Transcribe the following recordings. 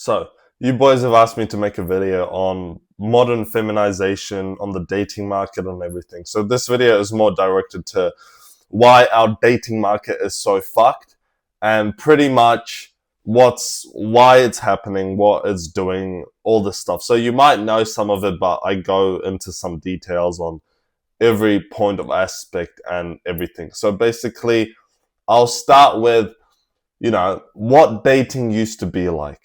So, you boys have asked me to make a video on modern feminization, on the dating market and everything. So this video is more directed to why our dating market is so fucked and pretty much why it's happening, what it's doing, all this stuff. So you might know some of it, but I go into some details on every point of aspect and everything. So basically, I'll start with, what dating used to be like.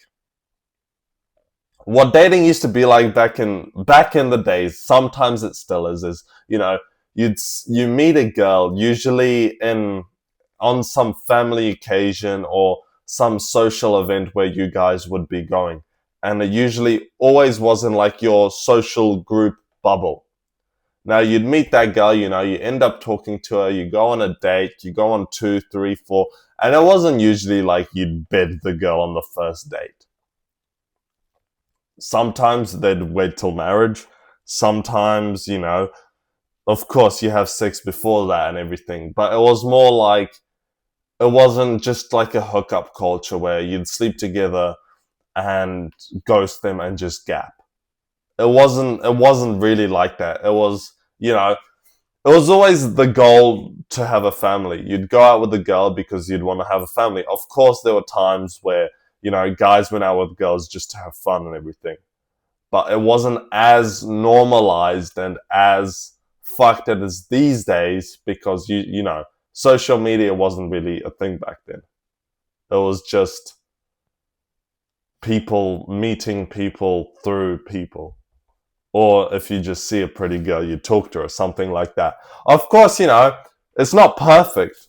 What dating used to be like back in the days, sometimes it still is you meet a girl usually in on some family occasion or some social event where you guys would be going, and it usually always was in like your social group bubble. Now you'd meet that girl, you end up talking to her, you go on a date, you go on two, three, four, and it wasn't usually like you'd bed the girl on the first date. Sometimes they'd wait till marriage. Sometimes, of course you have sex before that and everything. But it was more like, it wasn't just like a hookup culture where you'd sleep together and ghost them and just gap. It wasn't really like that. It was, it was always the goal to have a family. You'd go out with a girl because you'd want to have a family. Of course, there were times where, guys went out with girls just to have fun and everything. But it wasn't as normalized and as fucked as these days because, social media wasn't really a thing back then. It was just people meeting people through people. Or if you just see a pretty girl, you talk to her, something like that. Of course, it's not perfect.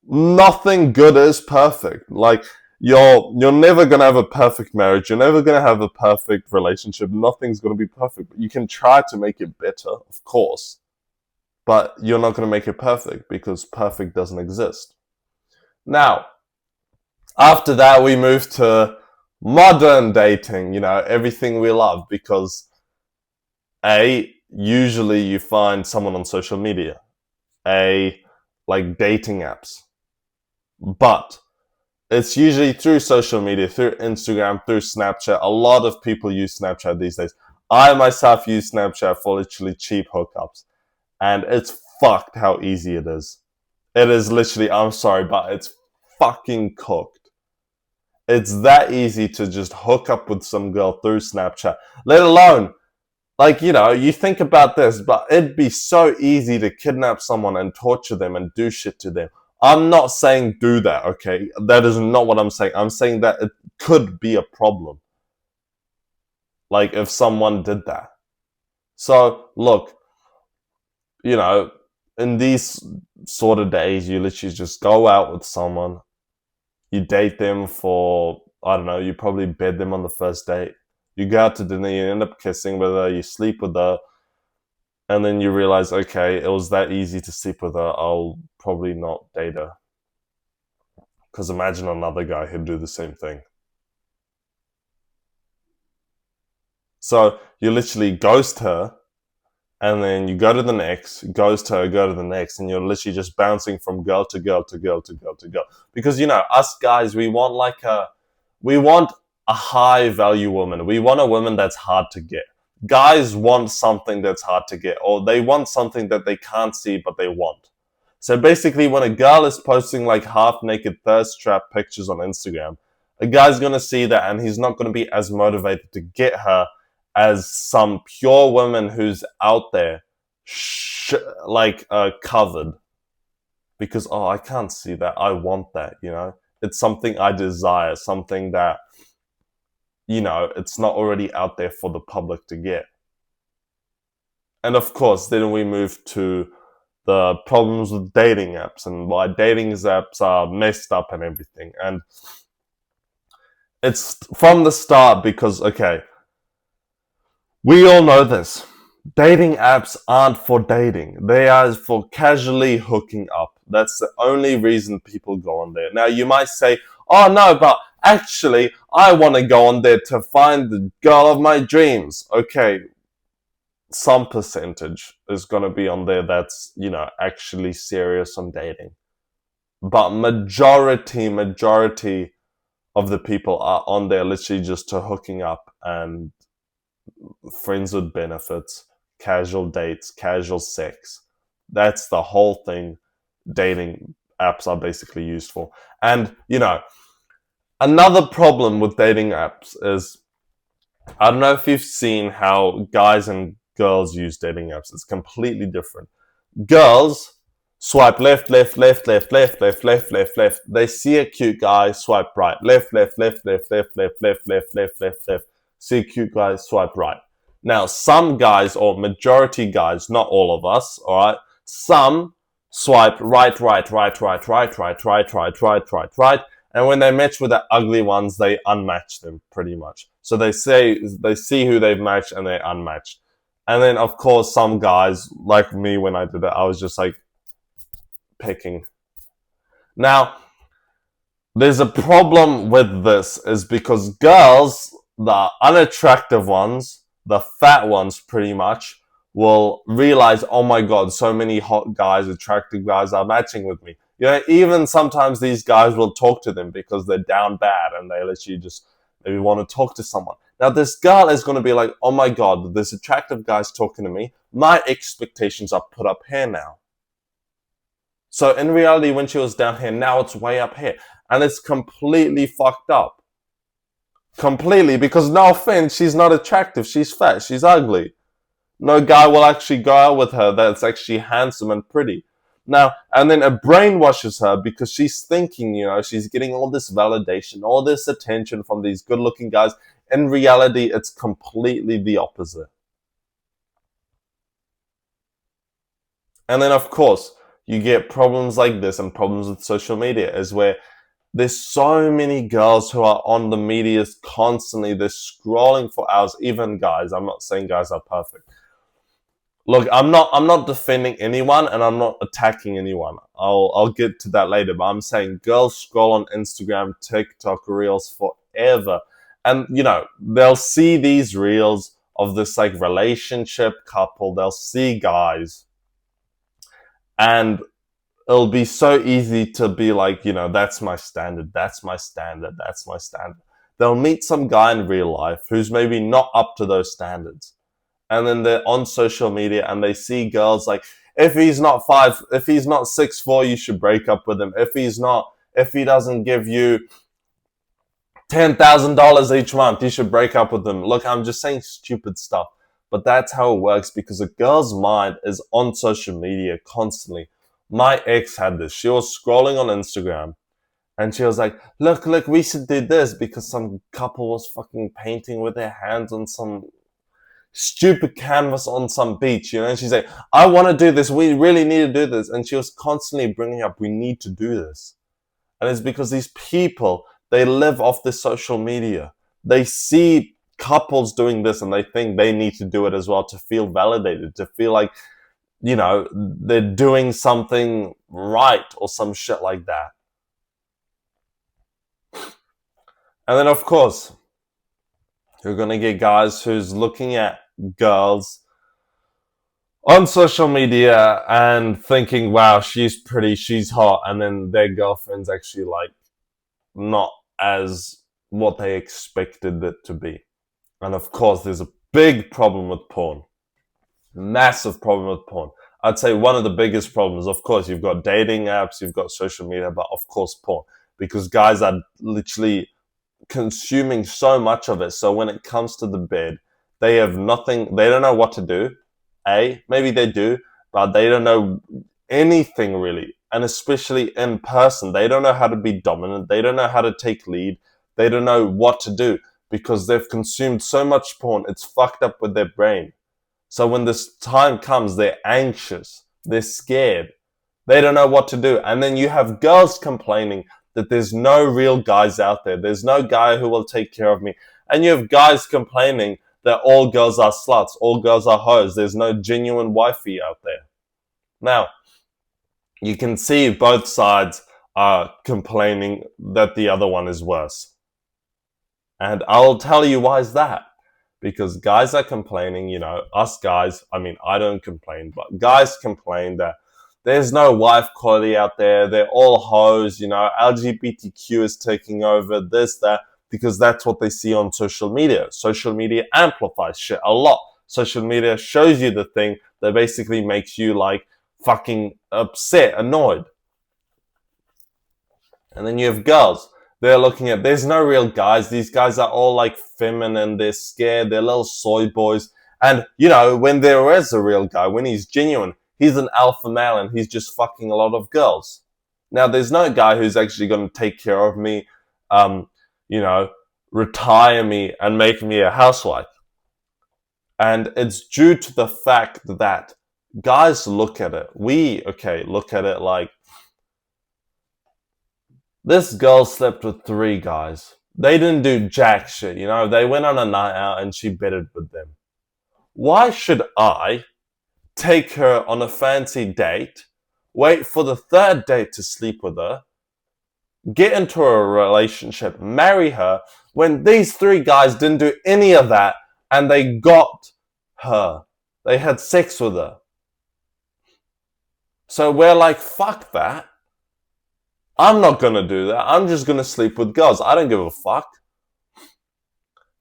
Nothing good is perfect. Like, you're never gonna have a perfect marriage. You're never gonna have a perfect relationship. Nothing's gonna be perfect. But you can try to make it better, of course. But you're not gonna make it perfect because perfect doesn't exist. Now, after that, we move to modern dating. Everything we love because usually you find someone on social media. Like dating apps. But it's usually through social media, through Instagram, through Snapchat. A lot of people use Snapchat these days. I myself use Snapchat for literally cheap hookups. And it's fucked how easy it is. It is literally, I'm sorry, but it's fucking cooked. It's that easy to just hook up with some girl through Snapchat. Let alone, you think about this, but it'd be so easy to kidnap someone and torture them and do shit to them. I'm not saying do that, okay? That is not what I'm saying. I'm saying that it could be a problem. Like, if someone did that. So, look, in these sort of days, you literally just go out with someone. You date them for, I don't know, you probably bed them on the first date. You go out to dinner, you end up kissing with her, you sleep with her. And then you realize, okay, it was that easy to sleep with her. I'll probably not date her. Because imagine another guy who'd do the same thing. So you literally ghost her, and then you go to the next, ghost her, go to the next, and you're literally just bouncing from girl to girl to girl to girl to girl. Because, us guys, we want a high value woman. We want a woman that's hard to get. Guys want something that's hard to get, or they want something that they can't see but they want. So basically, when a girl is posting like half-naked thirst trap pictures on Instagram, a guy's gonna see that and he's not gonna be as motivated to get her as some pure woman who's out there, covered. Because, I can't see that. I want that, It's something I desire, something that, it's not already out there for the public to get. And of course, then we move to the problems with dating apps and why dating apps are messed up and everything. And it's from the start because, okay, we all know this. Dating apps aren't for dating. They are for casually hooking up. That's the only reason people go on there. Now, you might say, oh no, but actually, I want to go on there to find the girl of my dreams. Okay, some percentage is going to be on there that's, actually serious on dating. But majority of the people are on there literally just to hooking up and friends with benefits, casual dates, casual sex. That's the whole thing dating apps are basically used for. And, another problem with dating apps is, I don't know if you've seen how guys and girls use dating apps. It's completely different. Girls swipe left, left, left, left, left, left, left, left, left. They see a cute guy, swipe right. Left, left, left, left, left, left, left, left, left, left, left. See a cute guy, swipe right. Now, some guys, or majority guys, not all of us, all right, some swipe right, right, right, right, right, right, right, right, right, right, right. And when they match with the ugly ones, they unmatch them pretty much. So they see who they've matched and they unmatched. And then, of course, some guys, like me when I did it, I was just like picking. Now, there's a problem with this is because girls, the unattractive ones, the fat ones pretty much, will realize, oh my God, so many hot guys, attractive guys are matching with me. Even sometimes these guys will talk to them because they're down bad and they literally just maybe want to talk to someone. Now, this girl is going to be like, oh my God, this attractive guy's talking to me. My expectations are put up here now. So in reality, when she was down here, now it's way up here. And it's completely fucked up. Completely, because no offense, she's not attractive. She's fat. She's ugly. No guy will actually go out with her that's actually handsome and pretty. Now, and then it brainwashes her because she's thinking, she's getting all this validation, all this attention from these good-looking guys. In reality, it's completely the opposite. And then, of course, you get problems like this and problems with social media is where there's so many girls who are on the media constantly. They're scrolling for hours, even guys. I'm not saying guys are perfect. Look, I'm not defending anyone and I'm not attacking anyone. I'll get to that later, but I'm saying girls scroll on Instagram, TikTok, Reels forever. And, they'll see these Reels of this like relationship couple. They'll see guys and it'll be so easy to be like, that's my standard, that's my standard, that's my standard. They'll meet some guy in real life who's maybe not up to those standards. And then they're on social media and they see girls like, if he's not 6'4", you should break up with him. If he doesn't give you $10,000 each month, you should break up with him. Look, I'm just saying stupid stuff. But that's how it works because a girl's mind is on social media constantly. My ex had this. She was scrolling on Instagram and she was like, look, we should do this because some couple was fucking painting with their hands on some stupid canvas on some beach, and she's like, I want to do this. We really need to do this. And she was constantly bringing up, we need to do this. And it's because these people, they live off this social media. They see couples doing this and they think they need to do it as well to feel validated, to feel like, they're doing something right or some shit like that. And then, of course, you're going to get guys who's looking at girls on social media and thinking, wow, she's pretty, she's hot. And then their girlfriend's actually like not as what they expected it to be. And of course, there's a big problem with porn. Massive problem with porn. I'd say one of the biggest problems, of course, you've got dating apps, you've got social media, but of course porn. Because guys are literally consuming so much of it. So when it comes to the bed, they have nothing, they don't know what to do. Maybe they do, but they don't know anything really. And especially in person, they don't know how to be dominant. They don't know how to take lead. They don't know what to do because they've consumed so much porn. It's fucked up with their brain. So when this time comes, they're anxious. They're scared. They don't know what to do. And then you have girls complaining that there's no real guys out there. There's no guy who will take care of me. And you have guys complaining that all girls are sluts, all girls are hoes. There's no genuine wifey out there. Now, you can see both sides are complaining that the other one is worse. And I'll tell you why is that. Because guys are complaining, us guys, I don't complain, but guys complain that there's no wife quality out there. They're all hoes, you know, LGBTQ is taking over, this, that, because that's what they see on social media. Social media amplifies shit a lot. Social media shows you the thing that basically makes you like fucking upset, annoyed. And then you have girls. They're looking at, there's no real guys. These guys are all like feminine. They're scared. They're little soy boys. And, you know, when there is a real guy, when he's genuine, he's an alpha male and he's just fucking a lot of girls. Now, there's no guy who's actually going to take care of me, you know, retire me and make me a housewife. And it's due to the fact that guys look at it. Look at it like, this girl slept with 3 guys. They didn't do jack shit, you know. They went on a night out and she bedded with them. Why should I take her on a fancy date, wait for the 3rd date to sleep with her, get into a relationship, marry her, when these 3 guys didn't do any of that and they got her? They had sex with her. So we're like, fuck that. I'm not going to do that. I'm just going to sleep with girls. I don't give a fuck.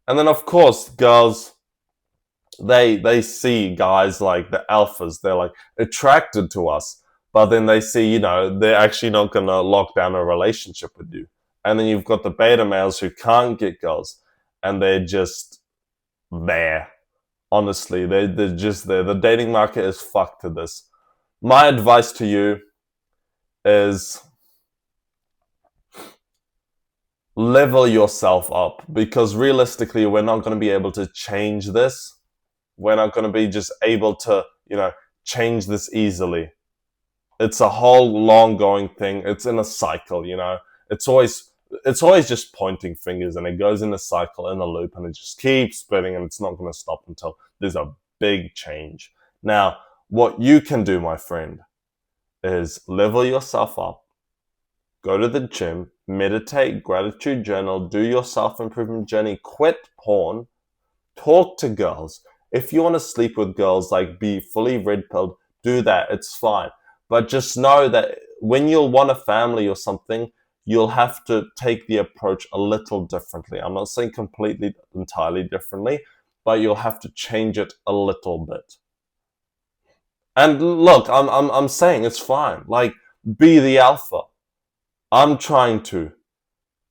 And then, of course, girls, they see guys like the alphas. They're like attracted to us. But then they see, you know, they're actually not going to lock down a relationship with you. And then you've got the beta males who can't get girls. And they're just there. Honestly, they're just there. The dating market is fucked to this. My advice to you is level yourself up, because realistically we're not going to be able to change this. We're not going to be just able to, you know, change this easily. It's a whole long going thing. It's in a cycle, you know. It's always just pointing fingers, and it goes in a cycle, in a loop, and it just keeps spinning, and it's not going to stop until there's a big change. Now, what you can do, my friend, is level yourself up. Go to the gym, meditate, gratitude journal, do your self-improvement journey, quit porn, talk to girls. If you want to sleep with girls, like be fully red-pilled, do that. It's fine. But just know that when you'll want a family or something, you'll have to take the approach a little differently. I'm not saying completely, entirely differently, but you'll have to change it a little bit. And look, I'm saying it's fine. Like, be the alpha. I'm trying to.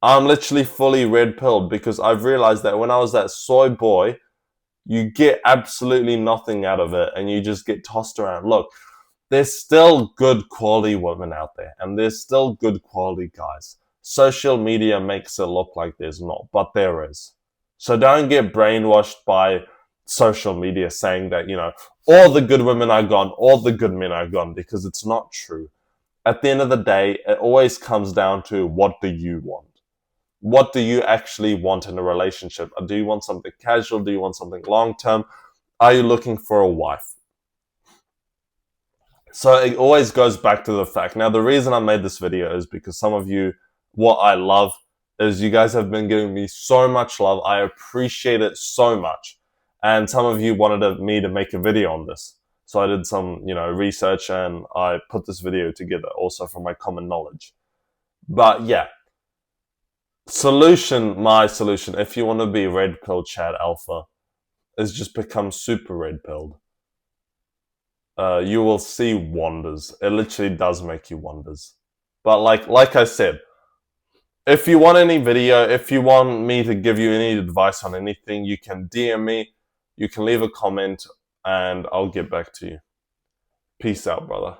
I'm literally fully red-pilled because I've realized that when I was that soy boy, you get absolutely nothing out of it and you just get tossed around. Look, there's still good quality women out there and there's still good quality guys. Social media makes it look like there's not, but there is. So don't get brainwashed by social media saying that, you know, all the good women are gone, all the good men are gone, because it's not true. At the end of the day, it always comes down to, what do you want? What do you actually want in a relationship? Do you want something casual? Do you want something long-term? Are you looking for a wife? So it always goes back to the fact. Now, the reason I made this video is because some of you, what I love is you guys have been giving me so much love. I appreciate it so much. And some of you wanted me to make a video on this. So I did some, you know, research and I put this video together also from my common knowledge. But yeah, my solution, if you want to be red pill Chad Alpha, is just become super red pilled. You will see wonders. It literally does make you wonders. But like I said, if you want any video, if you want me to give you any advice on anything, you can DM me, you can leave a comment, and I'll get back to you. Peace out, brother.